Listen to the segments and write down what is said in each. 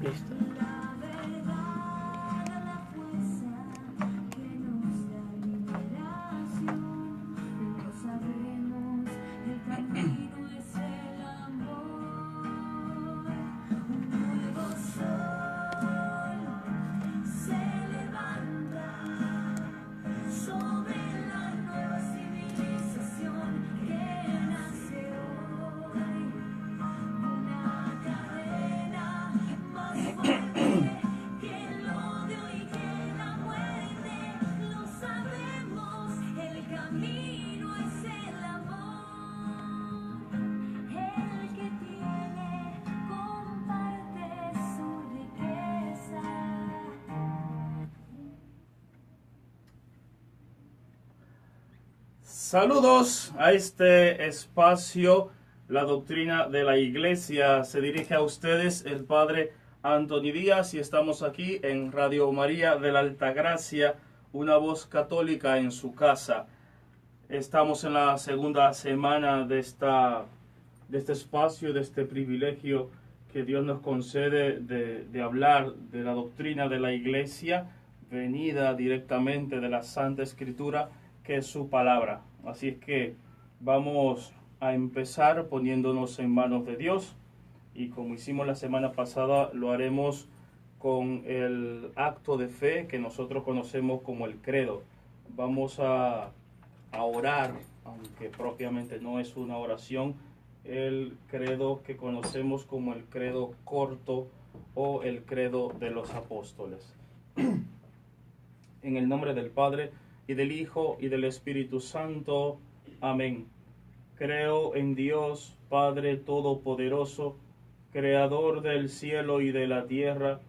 Listo. Saludos a este espacio, la doctrina de la iglesia. Se dirige a ustedes el Padre Anthony Díaz y estamos aquí en Radio María de la Altagracia, una voz católica en su casa. Estamos en la segunda semana de este espacio, de este privilegio que Dios nos concede de hablar de la doctrina de la iglesia, venida directamente de la Santa Escritura, que es su palabra. Así es que vamos a empezar poniéndonos en manos de Dios, y como hicimos la semana pasada, lo haremos con el acto de fe que nosotros conocemos como el credo. Vamos a orar, aunque propiamente no es una oración, el credo que conocemos como el credo corto o el credo de los apóstoles. En el nombre del Padre, y del Hijo, y del Espíritu Santo. Amén. Creo en Dios, Padre Todopoderoso, Creador del cielo y de la tierra.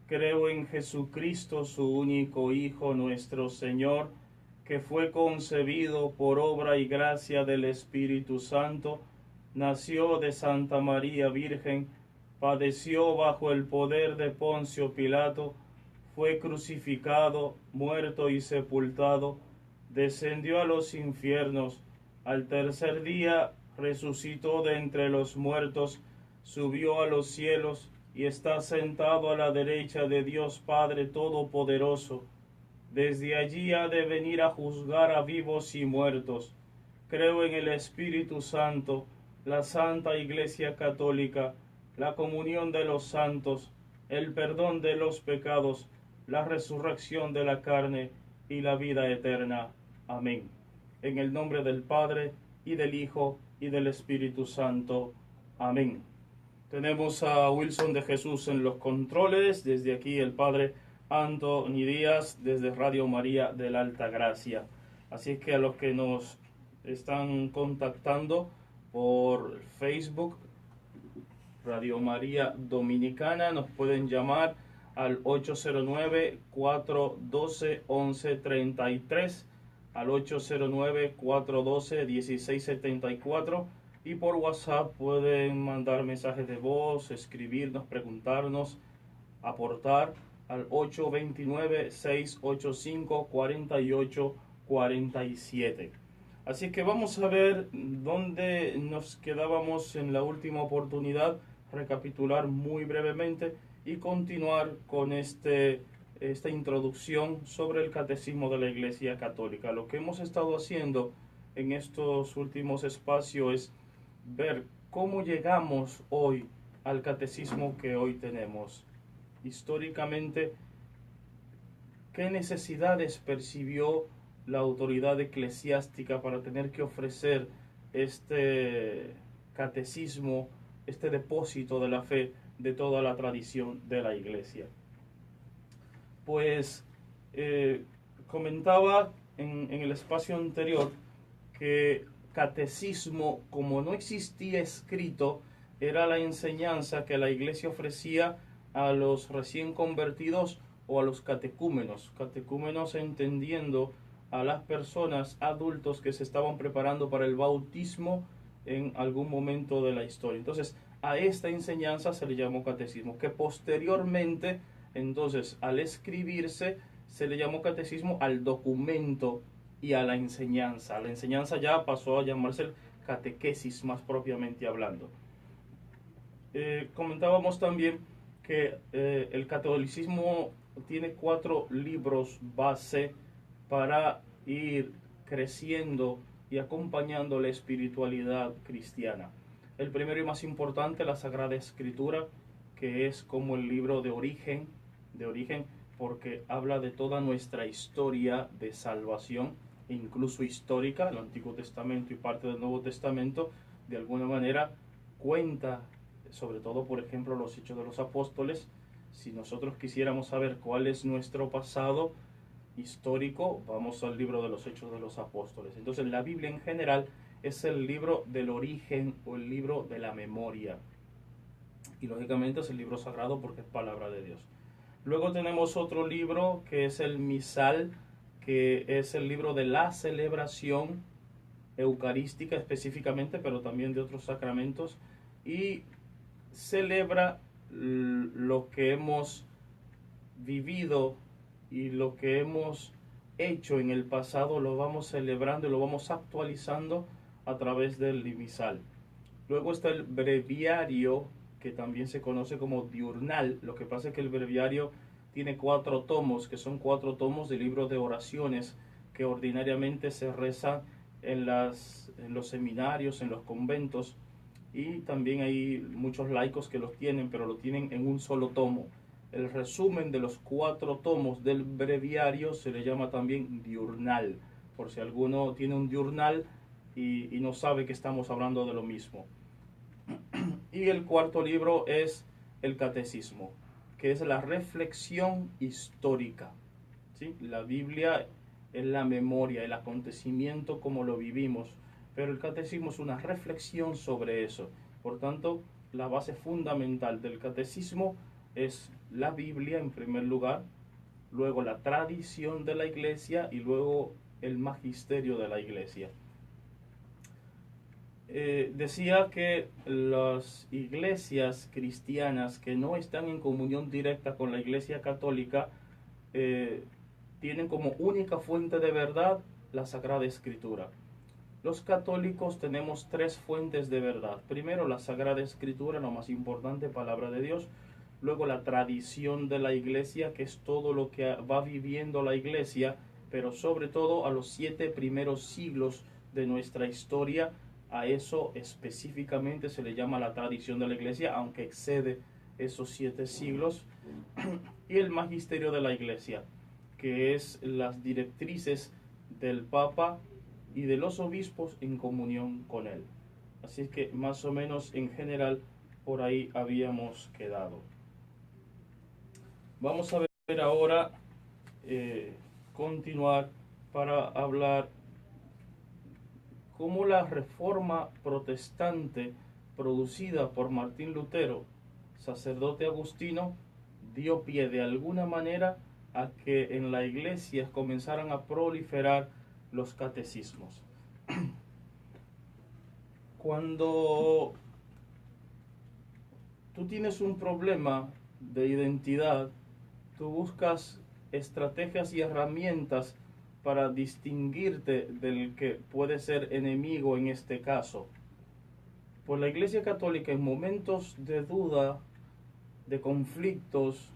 Creo en Jesucristo, su único Hijo, nuestro Señor, que fue concebido por obra y gracia del Espíritu Santo, nació de Santa María Virgen, padeció bajo el poder de Poncio Pilato, fue crucificado, muerto y sepultado, descendió a los infiernos, al tercer día resucitó de entre los muertos, subió a los cielos y está sentado a la derecha de Dios Padre Todopoderoso. Desde allí ha de venir a juzgar a vivos y muertos. Creo en el Espíritu Santo, la Santa Iglesia Católica, la comunión de los santos, el perdón de los pecados, la resurrección de la carne y la vida eterna. Amén. En el nombre del Padre, y del Hijo, y del Espíritu Santo. Amén. Tenemos a Wilson de Jesús en los controles. Desde aquí el Padre Anthony Díaz, desde Radio María de la Altagracia. Así es que a los que nos están contactando por Facebook, Radio María Dominicana, nos pueden llamar al 809-412-1133, al 809-412-1674, y por WhatsApp pueden mandar mensajes de voz, escribirnos, preguntarnos, aportar al 829-685-4847. Así que vamos a ver dónde nos quedábamos en la última oportunidad, recapitular muy brevemente y continuar con esta introducción sobre el catecismo de la Iglesia Católica. Lo que hemos estado haciendo en estos últimos espacios es ver cómo llegamos hoy al catecismo que hoy tenemos. Históricamente, ¿qué necesidades percibió la autoridad eclesiástica para tener que ofrecer este catecismo, este depósito de la fe de toda la tradición de la Iglesia? Pues comentaba en el espacio anterior que catecismo, como no existía escrito, era la enseñanza que la Iglesia ofrecía a los recién convertidos o a los catecúmenos entendiendo a las personas adultos que se estaban preparando para el bautismo en algún momento de la historia. Entonces, a esta enseñanza se le llamó catecismo, que posteriormente, entonces, al escribirse, se le llamó catecismo al documento y a la enseñanza. La enseñanza ya pasó a llamarse catequesis, más propiamente hablando. Comentábamos también que el catolicismo tiene 4 libros base para ir creciendo y acompañando la espiritualidad cristiana. El primero y más importante, la Sagrada Escritura, que es como el libro de origen, porque habla de toda nuestra historia de salvación, incluso histórica. El Antiguo Testamento y parte del Nuevo Testamento, de alguna manera, cuenta, sobre todo, por ejemplo, los Hechos de los Apóstoles. Si nosotros quisiéramos saber cuál es nuestro pasado histórico, vamos al libro de los Hechos de los Apóstoles. Entonces, la Biblia en general es el libro del origen o el libro de la memoria. Y lógicamente es el libro sagrado porque es palabra de Dios. Luego tenemos otro libro que es el Misal, que es el libro de la celebración eucarística específicamente, pero también de otros sacramentos, y celebra lo que hemos vivido y lo que hemos hecho en el pasado, lo vamos celebrando y lo vamos actualizando a través del Misal. Luego está el breviario, que también se conoce como diurnal. Lo que pasa es que el breviario tiene 4 tomos, que son 4 tomos de libros de oraciones que ordinariamente se rezan en los seminarios, en los conventos, y también hay muchos laicos que los tienen, pero lo tienen en un solo tomo. El resumen de los 4 tomos del breviario se le llama también diurnal, por si alguno tiene un diurnal y no sabe que estamos hablando de lo mismo. Y el cuarto libro es el Catecismo, que es la reflexión histórica. ¿Sí? La Biblia es la memoria, el acontecimiento como lo vivimos, pero el Catecismo es una reflexión sobre eso. Por tanto, la base fundamental del Catecismo es la Biblia en primer lugar, luego la tradición de la Iglesia y luego el magisterio de la Iglesia. Decía que las iglesias cristianas que no están en comunión directa con la Iglesia católica tienen como única fuente de verdad la Sagrada Escritura. Los católicos tenemos 3 fuentes de verdad. Primero, la Sagrada Escritura, lo más importante, palabra de Dios. Luego, la tradición de la Iglesia, que es todo lo que va viviendo la Iglesia, pero sobre todo a los 7 primeros siglos de nuestra historia. A eso específicamente se le llama la tradición de la Iglesia, aunque excede esos 7 siglos. Y el magisterio de la Iglesia, que es las directrices del Papa y de los obispos en comunión con él. Así es que más o menos en general por ahí habíamos quedado. Vamos a ver ahora, continuar para hablar cómo la reforma protestante producida por Martín Lutero, sacerdote agustino, dio pie de alguna manera a que en la iglesia comenzaran a proliferar los catecismos. Cuando tú tienes un problema de identidad, tú buscas estrategias y herramientas para distinguirte del que puede ser enemigo en este caso. Pues la Iglesia Católica en momentos de duda, de conflictos,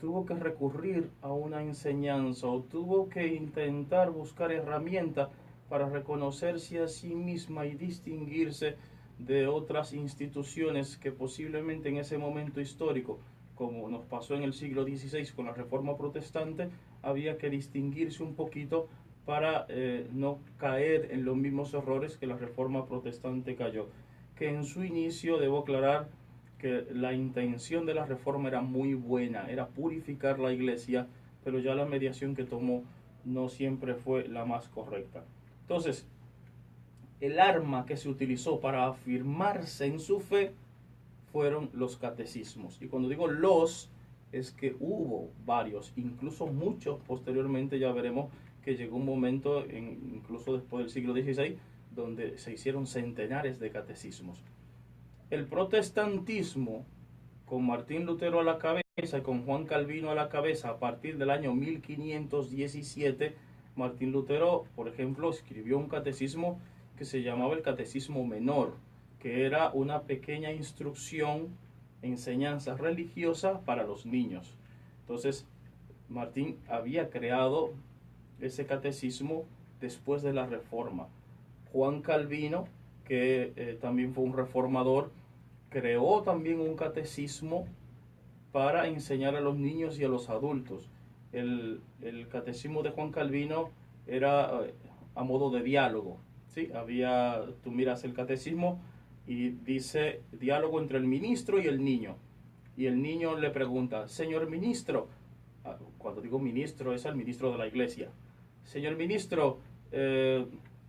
tuvo que recurrir a una enseñanza o tuvo que intentar buscar herramientas para reconocerse a sí misma y distinguirse de otras instituciones que posiblemente en ese momento histórico, como nos pasó en el siglo XVI con la Reforma Protestante, había que distinguirse un poquito para no caer en los mismos errores que la Reforma Protestante cayó. Que en su inicio, debo aclarar, que la intención de la reforma era muy buena, era purificar la iglesia, pero ya la mediación que tomó no siempre fue la más correcta. Entonces, el arma que se utilizó para afirmarse en su fe fueron los catecismos. Y cuando digo los, es que hubo varios, incluso muchos posteriormente. Ya veremos que llegó un momento, incluso después del siglo XVI, donde se hicieron centenares de catecismos. El protestantismo, con Martín Lutero a la cabeza y con Juan Calvino a la cabeza, a partir del año 1517, Martín Lutero, por ejemplo, escribió un catecismo que se llamaba el Catecismo Menor, que era una pequeña instrucción enseñanza religiosa para los niños. Entonces, Martín había creado ese catecismo después de la Reforma. Juan Calvino, que también fue un reformador, creó también un catecismo para enseñar a los niños y a los adultos. El catecismo de Juan Calvino era a modo de diálogo, ¿sí? Tú miras el catecismo y dice diálogo entre el ministro y el niño. Y el niño le pregunta, señor ministro, cuando digo ministro es al ministro de la iglesia, señor ministro,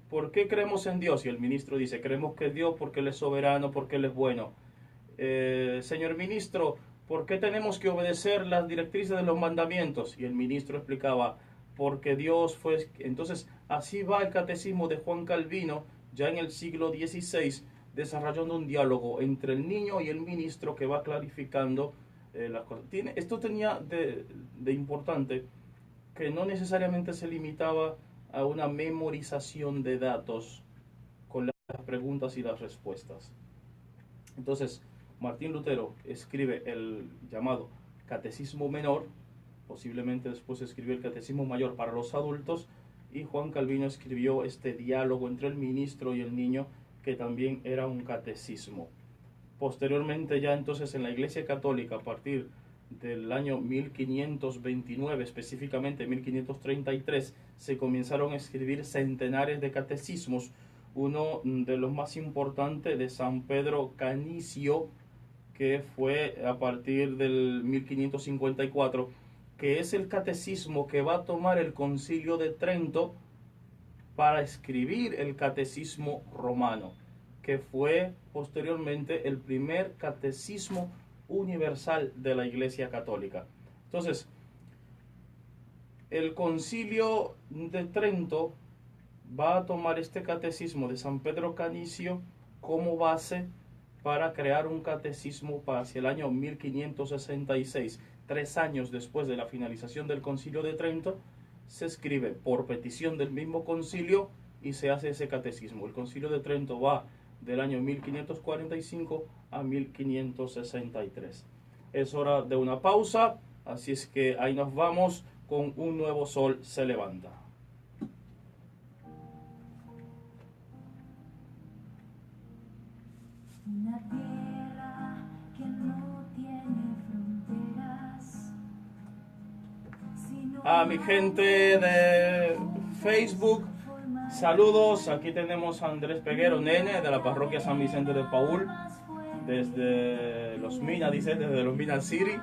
¿por qué creemos en Dios? Y el ministro dice, creemos que Dios porque Él es soberano, porque Él es bueno. Señor ministro, ¿por qué tenemos que obedecer las directrices de los mandamientos? Y el ministro explicaba, porque Dios fue... Entonces, así va el catecismo de Juan Calvino, ya en el siglo XVI, desarrollando un diálogo entre el niño y el ministro que va clarificando las cosas. Esto tenía de importante que no necesariamente se limitaba a una memorización de datos con las preguntas y las respuestas. Entonces, Martín Lutero escribe el llamado Catecismo Menor, posiblemente después escribió el Catecismo Mayor para los adultos, y Juan Calvino escribió este diálogo entre el ministro y el niño, que también era un catecismo. Posteriormente, ya entonces en la Iglesia Católica, a partir del año 1529, específicamente 1533, se comenzaron a escribir centenares de catecismos. Uno de los más importantes de San Pedro Canicio, que fue a partir del 1554, que es el catecismo que va a tomar el Concilio de Trento para escribir el Catecismo Romano, que fue posteriormente el primer catecismo universal de la Iglesia Católica. Entonces, el Concilio de Trento va a tomar este catecismo de San Pedro Canicio como base para crear un catecismo para hacia el año 1566, 3 años después de la finalización del Concilio de Trento. Se escribe por petición del mismo concilio y se hace ese catecismo. El Concilio de Trento va del año 1545 a 1563. Es hora de una pausa, así es que ahí nos vamos con Un nuevo sol se levanta. Una tierra que no tiene fronteras. A mi gente de Facebook, saludos. Aquí tenemos a Andrés Peguero, nene, de la parroquia San Vicente de Paúl, desde Los Minas, dice, desde Los Minas City.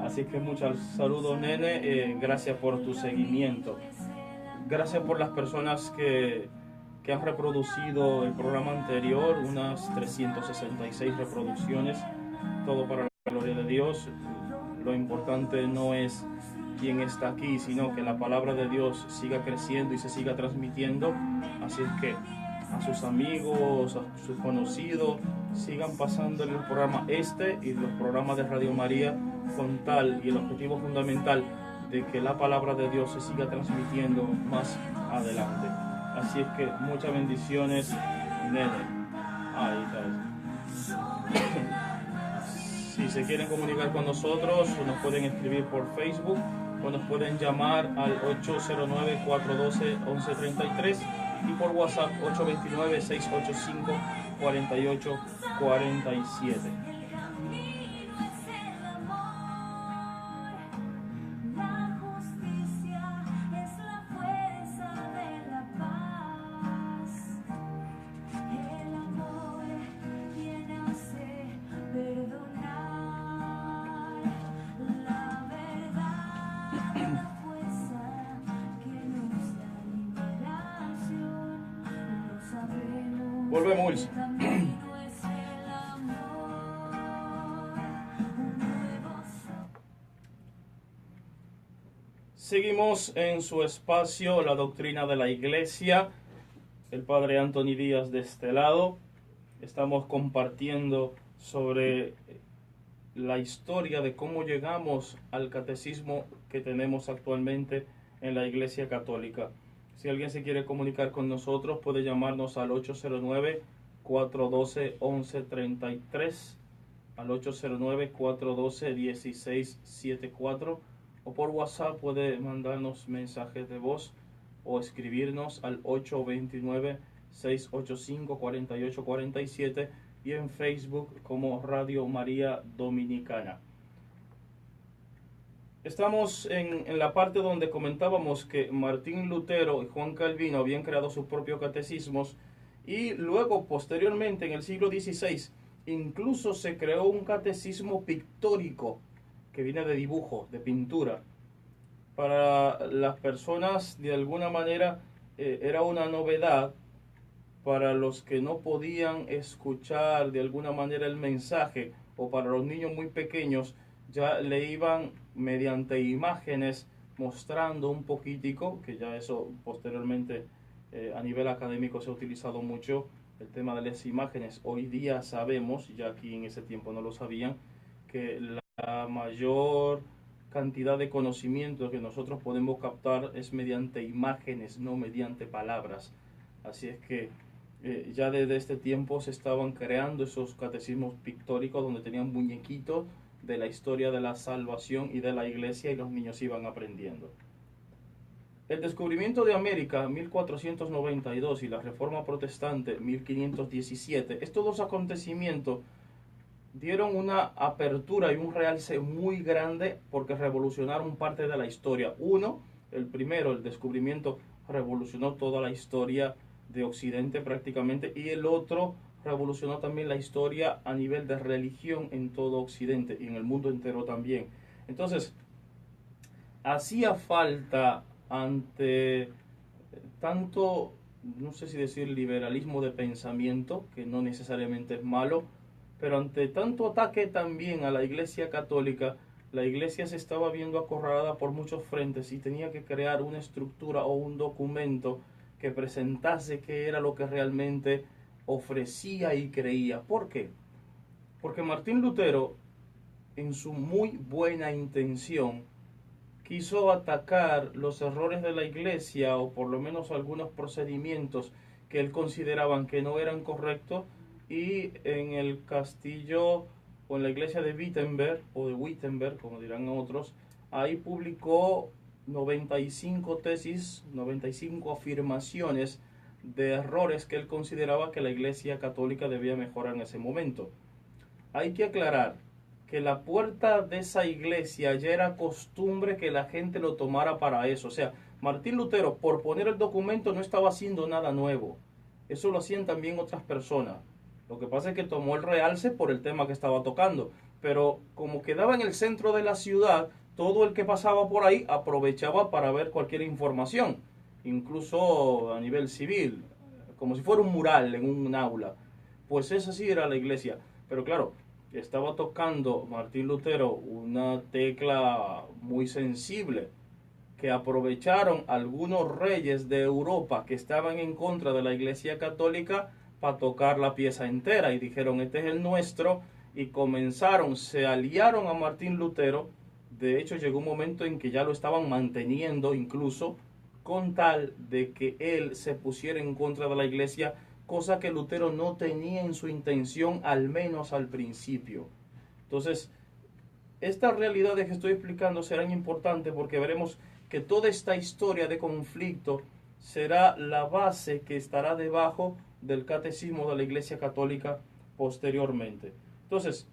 Así que muchos saludos, nene. Gracias por tu seguimiento. Gracias por las personas que han reproducido el programa anterior, unas 366 reproducciones, todo para la gloria de Dios. Lo importante no es quién está aquí, sino que la palabra de Dios siga creciendo y se siga transmitiendo. Así es que a sus amigos, a sus conocidos, sigan pasando el programa y los programas de Radio María, con tal y el objetivo fundamental de que la palabra de Dios se siga transmitiendo más adelante. Así es que muchas bendiciones, nene. Ahí está. Si se quieren comunicar con nosotros, nos pueden escribir por Facebook o nos pueden llamar al 809-412-1133 y por WhatsApp 829-685-4847. Volvemos. Seguimos en su espacio, la doctrina de la Iglesia. El padre Anthony Díaz de este lado. Estamos compartiendo sobre la historia de cómo llegamos al catecismo que tenemos actualmente en la Iglesia Católica. Si alguien se quiere comunicar con nosotros, puede llamarnos al 809-412-1133 al 809-412-1674 o por WhatsApp puede mandarnos mensajes de voz o escribirnos al 829-685-4847 y en Facebook como Radio María Dominicana. Estamos en la parte donde comentábamos que Martín Lutero y Juan Calvino habían creado sus propios catecismos y luego, posteriormente, en el siglo XVI, incluso se creó un catecismo pictórico que viene de dibujo, de pintura. Para las personas, de alguna manera, era una novedad. Para los que no podían escuchar de alguna manera el mensaje, o para los niños muy pequeños, ya le iban mediante imágenes mostrando un poquitico, que ya eso posteriormente a nivel académico se ha utilizado mucho, el tema de las imágenes. Hoy día sabemos, ya aquí en ese tiempo no lo sabían, que la mayor cantidad de conocimiento que nosotros podemos captar es mediante imágenes, no mediante palabras. Así es que ya desde este tiempo se estaban creando esos catecismos pictóricos donde tenían muñequitos de la historia de la salvación y de la iglesia y los niños iban aprendiendo. El descubrimiento de América 1492 y la Reforma Protestante 1517, estos dos acontecimientos dieron una apertura y un realce muy grande porque revolucionaron parte de la historia. Uno, el primero, el descubrimiento revolucionó toda la historia de Occidente prácticamente, y el otro revolucionó también la historia a nivel de religión en todo Occidente y en el mundo entero también. Entonces, hacía falta ante tanto, no sé si decir liberalismo de pensamiento, que no necesariamente es malo, pero ante tanto ataque también a la Iglesia Católica, la Iglesia se estaba viendo acorralada por muchos frentes y tenía que crear una estructura o un documento que presentase qué era lo que realmente ofrecía y creía. ¿Por qué? Porque Martín Lutero, en su muy buena intención, quiso atacar los errores de la Iglesia, o por lo menos algunos procedimientos que él consideraban que no eran correctos, y en el castillo o en la iglesia de Wittenberg, o de Wittenberg, como dirán otros, ahí publicó 95 tesis, 95 afirmaciones de errores que él consideraba que la Iglesia Católica debía mejorar en ese momento. Hay que aclarar que la puerta de esa iglesia ya era costumbre que la gente lo tomara para eso. O sea, Martín Lutero, por poner el documento, no estaba haciendo nada nuevo. Eso lo hacían también otras personas. Lo que pasa es que tomó el realce por el tema que estaba tocando. Pero como quedaba en el centro de la ciudad, todo el que pasaba por ahí aprovechaba para ver cualquier información, incluso a nivel civil, como si fuera un mural en un aula. Pues esa sí era la iglesia. Pero claro, estaba tocando Martín Lutero una tecla muy sensible, que aprovecharon algunos reyes de Europa que estaban en contra de la Iglesia Católica para tocar la pieza entera y dijeron, este es el nuestro, y comenzaron, se aliaron a Martín Lutero. De hecho, llegó un momento en que ya lo estaban manteniendo incluso, con tal de que él se pusiera en contra de la Iglesia, cosa que Lutero no tenía en su intención, al menos al principio. Entonces, estas realidades que estoy explicando serán importantes porque veremos que toda esta historia de conflicto será la base que estará debajo del catecismo de la Iglesia Católica posteriormente. Entonces,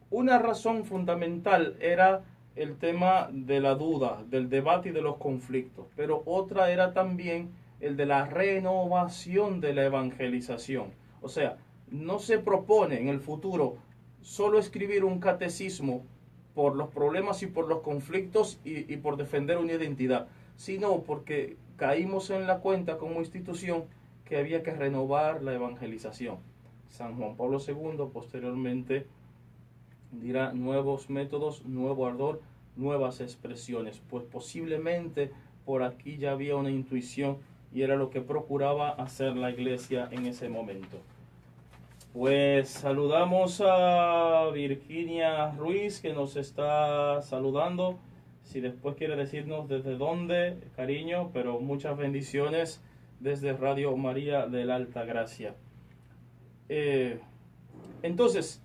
una razón fundamental era el tema de la duda, del debate y de los conflictos, pero otra era también el de la renovación de la evangelización. O sea, no se propone en el futuro solo escribir un catecismo por los problemas y por los conflictos y por defender una identidad, sino porque caímos en la cuenta como institución que había que renovar la evangelización. San Juan Pablo II posteriormente dirá nuevos métodos, nuevo ardor, nuevas expresiones. Pues posiblemente por aquí ya había una intuición y era lo que procuraba hacer la iglesia en ese momento. Pues saludamos a Virginia Ruiz, que nos está saludando. Si después quiere decirnos desde dónde, cariño, pero muchas bendiciones desde Radio María de la Alta Gracia. Entonces,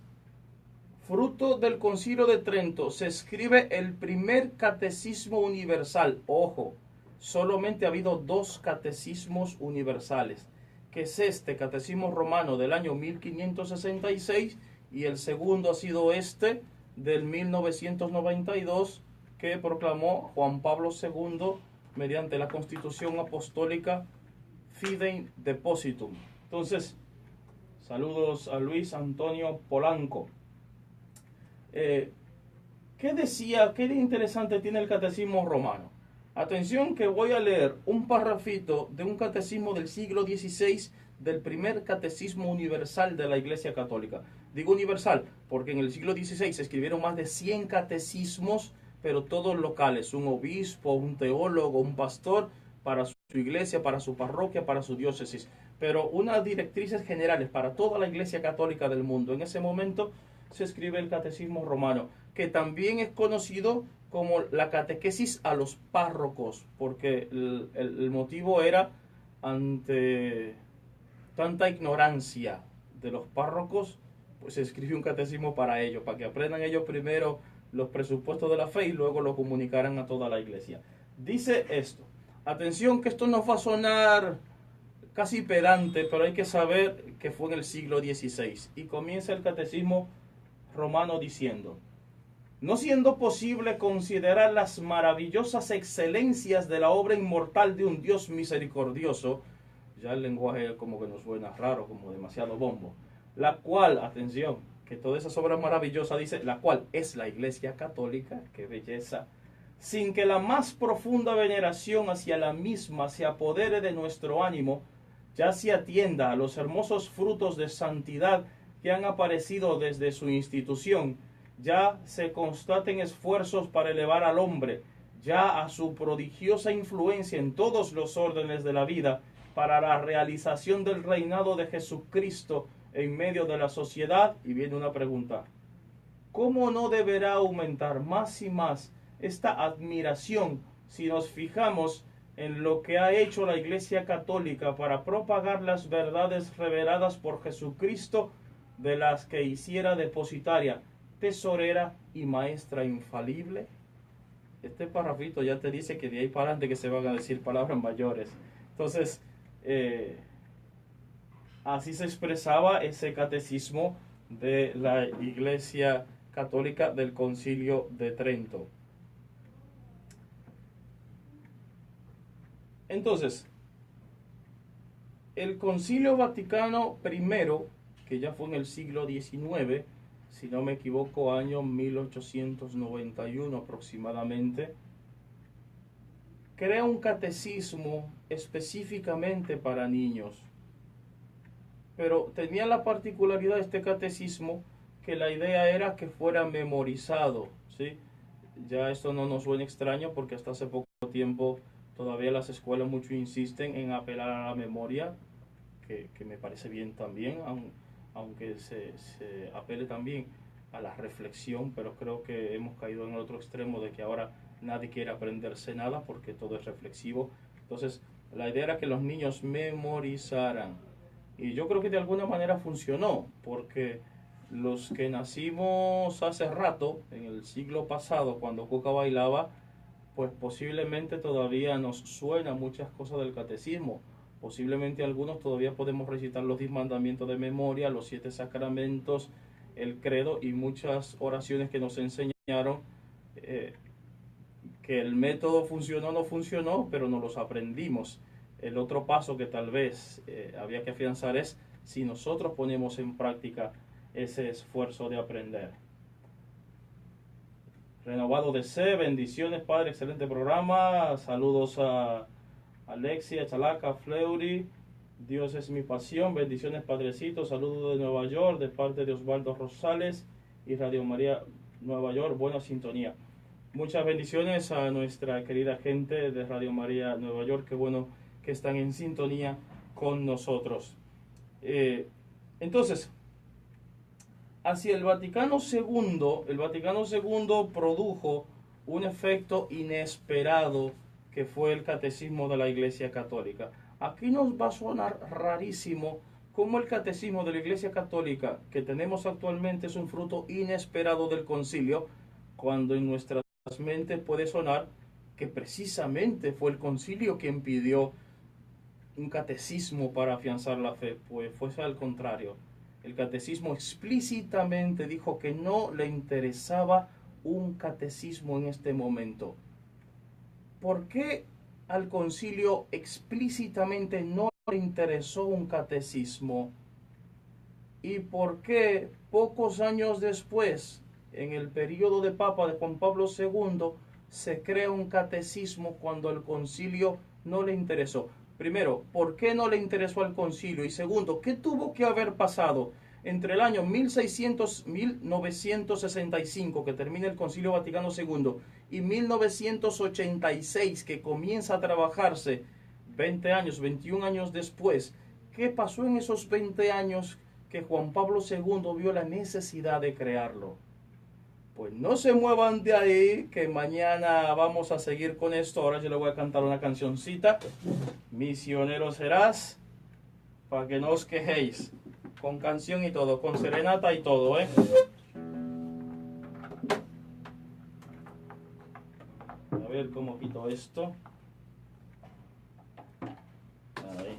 fruto del Concilio de Trento, se escribe el primer catecismo universal. Ojo, solamente ha habido 2 catecismos universales, que es este catecismo romano del año 1566 y el segundo ha sido este del 1992 que proclamó Juan Pablo II mediante la Constitución Apostólica Fidei Depositum. Entonces, saludos a Luis Antonio Polanco. ¿Qué decía? ¿Qué interesante tiene el catecismo romano? Atención que voy a leer un parrafito de un catecismo del siglo XVI, del primer catecismo universal de la Iglesia Católica. Digo universal porque en el siglo XVI se escribieron más de 100 catecismos, pero todos locales, un obispo, un teólogo, un pastor, para su iglesia, para su parroquia, para su diócesis. Pero unas directrices generales para toda la Iglesia Católica del mundo. En ese momento se escribe el catecismo romano, que también es conocido como la catequesis a los párrocos, porque el motivo era ante tanta ignorancia de los párrocos, pues se escribió un catecismo para ellos, para que aprendan ellos primero los presupuestos de la fe y luego lo comunicaran a toda la iglesia. Dice esto, atención que esto nos va a sonar casi pedante, pero hay que saber que fue en el siglo XVI. Y comienza el catecismo romano diciendo: no siendo posible considerar las maravillosas excelencias de la obra inmortal de un Dios misericordioso, ya el lenguaje como que nos suena raro, como demasiado bombo, la cual, atención, que todas esas obras maravillosas dice, la cual es la Iglesia Católica, qué belleza, sin que la más profunda veneración hacia la misma se apodere de nuestro ánimo, ya se atienda a los hermosos frutos de santidad que han aparecido desde su institución, ya se constaten esfuerzos para elevar al hombre, ya a su prodigiosa influencia en todos los órdenes de la vida, para la realización del reinado de Jesucristo en medio de la sociedad. Y viene una pregunta: ¿cómo no deberá aumentar más y más esta admiración si nos fijamos en lo que ha hecho la Iglesia Católica para propagar las verdades reveladas por Jesucristo, de las que hiciera depositaria, tesorera y maestra infalible? Este parrafito ya te dice que de ahí para adelante que se van a decir palabras mayores. Entonces, así se expresaba ese catecismo de la Iglesia Católica del Concilio de Trento. Entonces, el Concilio Vaticano I, que ya fue en el siglo XIX, si no me equivoco, año 1891 aproximadamente, crea un catecismo específicamente para niños. Pero tenía la particularidad de este catecismo que la idea era que fuera memorizado, ¿sí? Ya esto no nos suena extraño porque hasta hace poco tiempo todavía las escuelas mucho insisten en apelar a la memoria, que me parece bien también, aunque se apele también a la reflexión, pero creo que hemos caído en el otro extremo de que ahora nadie quiere aprenderse nada porque todo es reflexivo. Entonces, la idea era que los niños memorizaran. Y yo creo que de alguna manera funcionó, porque los que nacimos hace rato, en el siglo pasado, cuando Cuca bailaba, pues posiblemente todavía nos suena muchas cosas del catecismo. Posiblemente algunos todavía podemos recitar los 10 mandamientos de memoria, los 7 sacramentos, el credo y muchas oraciones que nos enseñaron. Que el método funcionó o no funcionó, pero nos los aprendimos. El otro paso que tal vez había que afianzar es si nosotros ponemos en práctica ese esfuerzo de aprender. Renovado DC, bendiciones, Padre, excelente programa. Saludos a Alexia, Chalaca, Fleury. Dios es mi pasión. Bendiciones, Padrecito. Saludos de Nueva York, de parte de Osvaldo Rosales y Radio María Nueva York. Buena sintonía. Muchas bendiciones a nuestra querida gente de Radio María Nueva York. Qué bueno que están en sintonía con nosotros. Entonces, hacia el Vaticano II produjo un efecto inesperado que fue el catecismo de la Iglesia Católica. Aquí nos va a sonar rarísimo cómo el catecismo de la Iglesia Católica que tenemos actualmente es un fruto inesperado del concilio, cuando en nuestras mentes puede sonar que precisamente fue el concilio quien pidió un catecismo para afianzar la fe. Pues fue al contrario. El catecismo explícitamente dijo que no le interesaba un catecismo en este momento. ¿Por qué al concilio explícitamente no le interesó un catecismo? ¿Y por qué pocos años después, en el periodo de Papa de Juan Pablo II, se crea un catecismo cuando al concilio no le interesó? Primero, ¿por qué no le interesó al concilio? Y segundo, ¿qué tuvo que haber pasado entre el año 1965, que termina el Concilio Vaticano II, y 1986, que comienza a trabajarse 20 años, 21 años después? ¿Qué pasó en esos 20 años que Juan Pablo II vio la necesidad de crearlo? Pues no se muevan de ahí, que mañana vamos a seguir con esto. Ahora yo le voy a cantar una cancioncita. Misionero serás, para que no os quejéis. Con canción y todo, con serenata y todo, ¿eh? A ver cómo quito esto. Ahí.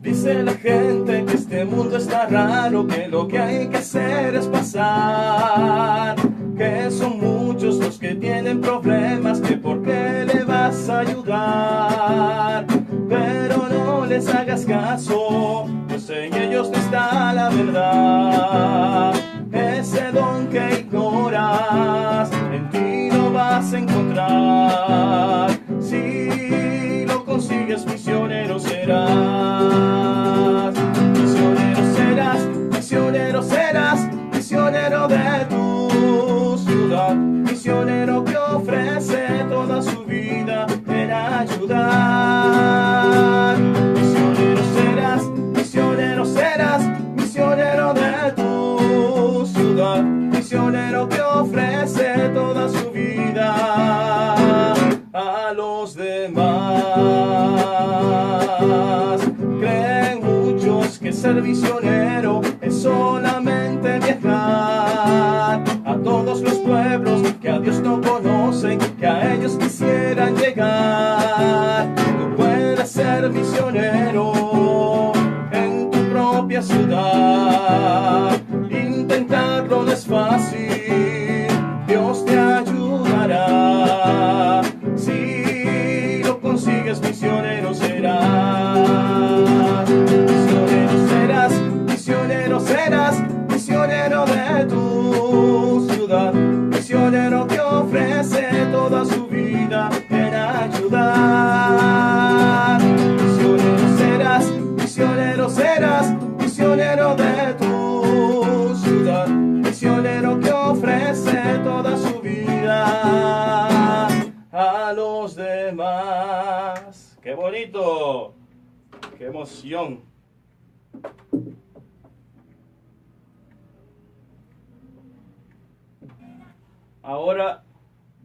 Dice la gente que este mundo está raro, que lo que hay que hacer es pasar, que son muchos los que tienen problemas, que por qué le vas a ayudar. Pero no les hagas caso, pues en ellos no está la verdad. Ese don que ignoras, en ti lo vas a encontrar. Si lo consigues, misionero serás. Misionero serás, misionero serás, misionero de tu ciudad, misionero que ofrece toda su vida en ayudar. Misionero serás, misionero serás, misionero de tu ciudad, misionero que ofrece toda su vida a los demás. Creen muchos que ser misionero es solamente viajar a todos los pueblos que a Dios no conocen, que a ellos quisieran llegar. Tú puedes ser misionero en tu propia ciudad. Intentarlo no es fácil, Dios te ayudará. Si lo consigues, misionero serás. Misionero serás, misionero serás, misionero de tu ciudad, misionero que ofrece toda su vida en ayudar. Misionero serás, misionero serás, misionero de tu ciudad, misionero que ofrece toda su vida a los demás. ¡Qué bonito! ¡Qué emoción! Ahora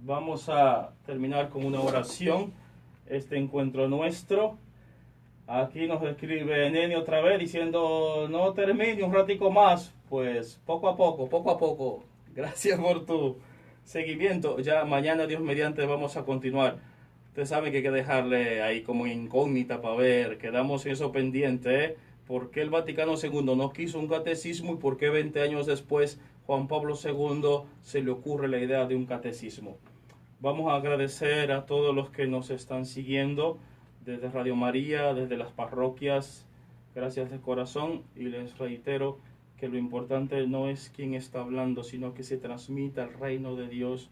vamos a terminar con una oración, este encuentro nuestro. Aquí nos escribe Neni otra vez diciendo, no termine un ratico más. Pues poco a poco, poco a poco. Gracias por tu seguimiento. Ya mañana, Dios mediante, vamos a continuar. Usted sabe que hay que dejarle ahí como incógnita para ver. Quedamos en eso pendiente, ¿eh? ¿Por qué el Vaticano II no quiso un catecismo y por qué 20 años después Juan Pablo II se le ocurre la idea de un catecismo? Vamos a agradecer a todos los que nos están siguiendo desde Radio María, desde las parroquias. Gracias de corazón, y les reitero que lo importante no es quién está hablando, sino que se transmita el reino de Dios,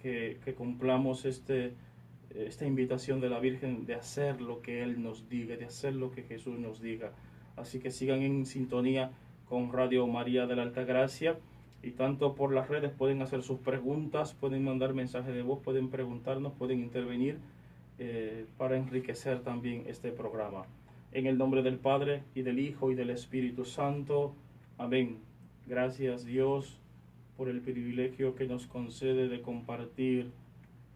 que cumplamos esta invitación de la Virgen de hacer lo que Él nos diga, de hacer lo que Jesús nos diga. Así que sigan en sintonía con Radio María de la Altagracia, y tanto por las redes pueden hacer sus preguntas, pueden mandar mensajes de voz, pueden preguntarnos, pueden intervenir para enriquecer también este programa. En el nombre del Padre, y del Hijo, y del Espíritu Santo. Amén. Gracias, Dios, por el privilegio que nos concede de compartir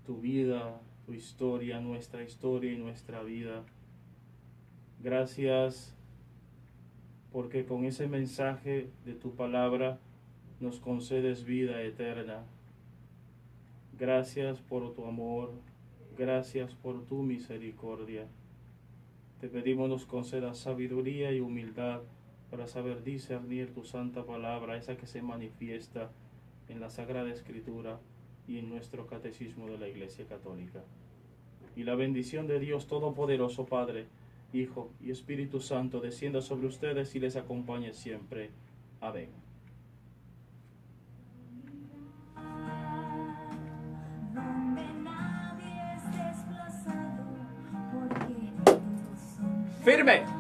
tu vida, tu historia, nuestra historia y nuestra vida. Gracias porque con ese mensaje de tu palabra nos concedes vida eterna. Gracias por tu amor, gracias por tu misericordia. Te pedimos nos concedas sabiduría y humildad para saber discernir tu santa palabra, esa que se manifiesta en la Sagrada Escritura y en nuestro catecismo de la Iglesia Católica. Y la bendición de Dios Todopoderoso, Padre, Hijo y Espíritu Santo, descienda sobre ustedes y les acompañe siempre. Amén. Donde nadie es desplazado, porque todos son ¡Firme!